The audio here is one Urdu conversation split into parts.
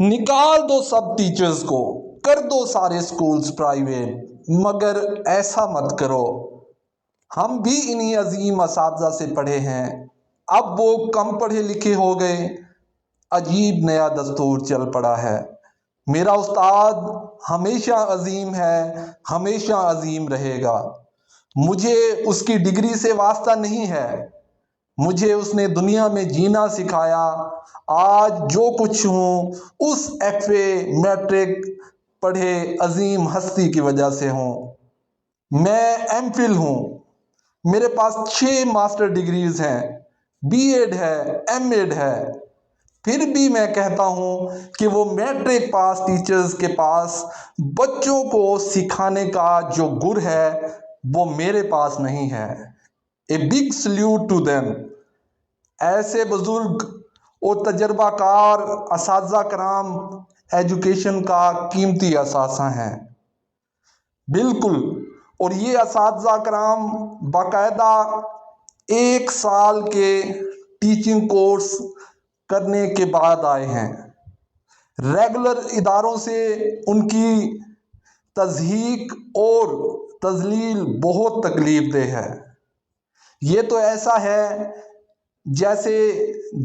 نکال دو سب ٹیچرز کو، کر دو سارے سکولز پرائیویٹ، مگر ایسا مت کرو۔ ہم بھی انہی عظیم اساتذہ سے پڑھے ہیں، اب وہ کم پڑھے لکھے ہو گئے، عجیب نیا دستور چل پڑا ہے۔ میرا استاد ہمیشہ عظیم ہے، ہمیشہ عظیم رہے گا۔ مجھے اس کی ڈگری سے واسطہ نہیں ہے، مجھے اس نے دنیا میں جینا سکھایا۔ آج جو کچھ ہوں اس ایف اے میٹرک پڑھے عظیم ہستی کی وجہ سے ہوں۔ میں ایم فل ہوں، میرے پاس 6 ماسٹر ڈگریز ہیں، بی ایڈ ہے، ایم ایڈ ہے۔ پھر بھی میں کہتا ہوں کہ وہ میٹرک پاس ٹیچرز کے پاس بچوں کو سکھانے کا جو گر ہے وہ میرے پاس نہیں ہے۔ A big salute to them. ایسے بزرگ اور تجربہ کار اساتذہ کرام ایجوکیشن کا قیمتی اثاثہ ہیں۔ بالکل، اور یہ اساتذہ کرام باقاعدہ 1 سال کے ٹیچنگ کورس کرنے کے بعد آئے ہیں۔ ریگولر اداروں سے ان کی تضحیک اور تذلیل بہت تکلیف دہ ہے۔ یہ تو ایسا ہے جیسے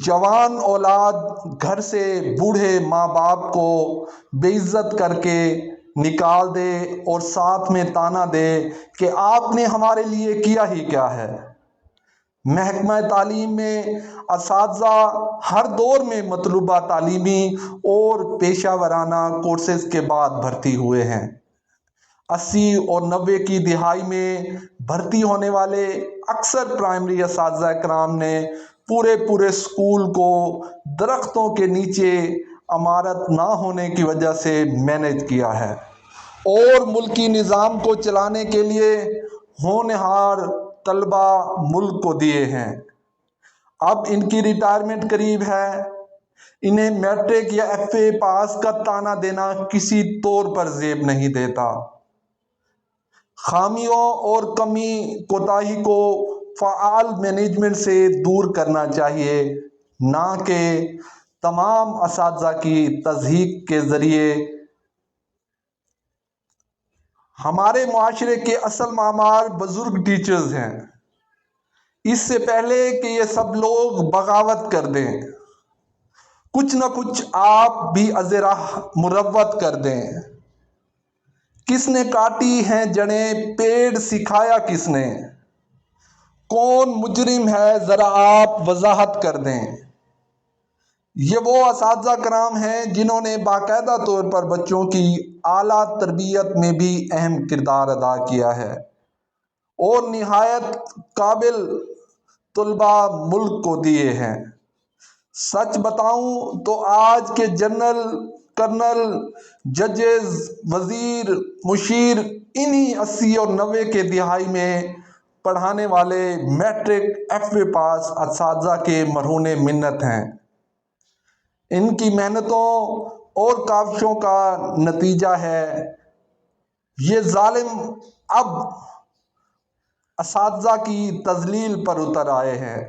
جوان اولاد گھر سے بوڑھے ماں باپ کو بے عزت کر کے نکال دے اور ساتھ میں طعنہ دے کہ آپ نے ہمارے لیے کیا ہی کیا ہے۔ محکمہ تعلیم میں اساتذہ ہر دور میں مطلوبہ تعلیمی اور پیشہ ورانہ کورسز کے بعد بھرتی ہوئے ہیں۔ 80 اور 90 کی دہائی میں بھرتی ہونے والے اکثر پرائمری اساتذہ کرام نے پورے اسکول کو درختوں کے نیچے عمارت نہ ہونے کی وجہ سے مینیج کیا ہے اور ملکی نظام کو چلانے کے لیے ہونہار طلبہ ملک کو دیے ہیں۔ اب ان کی ریٹائرمنٹ قریب ہے، انہیں میٹرک یا ایف اے پاس کا طعنہ دینا کسی طور پر زیب نہیں دیتا۔ خامیوں اور کمی کوتاہی کو فعال مینجمنٹ سے دور کرنا چاہیے، نہ کہ تمام اساتذہ کی تضحیک کے ذریعے۔ ہمارے معاشرے کے اصل معمار بزرگ ٹیچرز ہیں، اس سے پہلے کہ یہ سب لوگ بغاوت کر دیں، کچھ نہ کچھ آپ بھی از راہ مروت کر دیں۔ کس نے کاٹی ہیں جڑیں پیڑ سکھایا کس نے؟ کون مجرم ہے ذرا آپ وضاحت کر دیں۔ یہ وہ اساتذہ کرام ہیں جنہوں نے باقاعدہ طور پر بچوں کی اعلیٰ تربیت میں بھی اہم کردار ادا کیا ہے اور نہایت قابل طلباء ملک کو دیے ہیں۔ سچ بتاؤں تو آج کے جنرل، کرنل، ججز، وزیر، مشیر انہی 80 اور 90 کے دہائی میں پڑھانے والے میٹرک ایف اے پاس اساتذہ کے مرہون منت ہیں۔ ان کی محنتوں اور کاوشوں کا نتیجہ ہے یہ ظالم اب اساتذہ کی تذلیل پر اتر آئے ہیں۔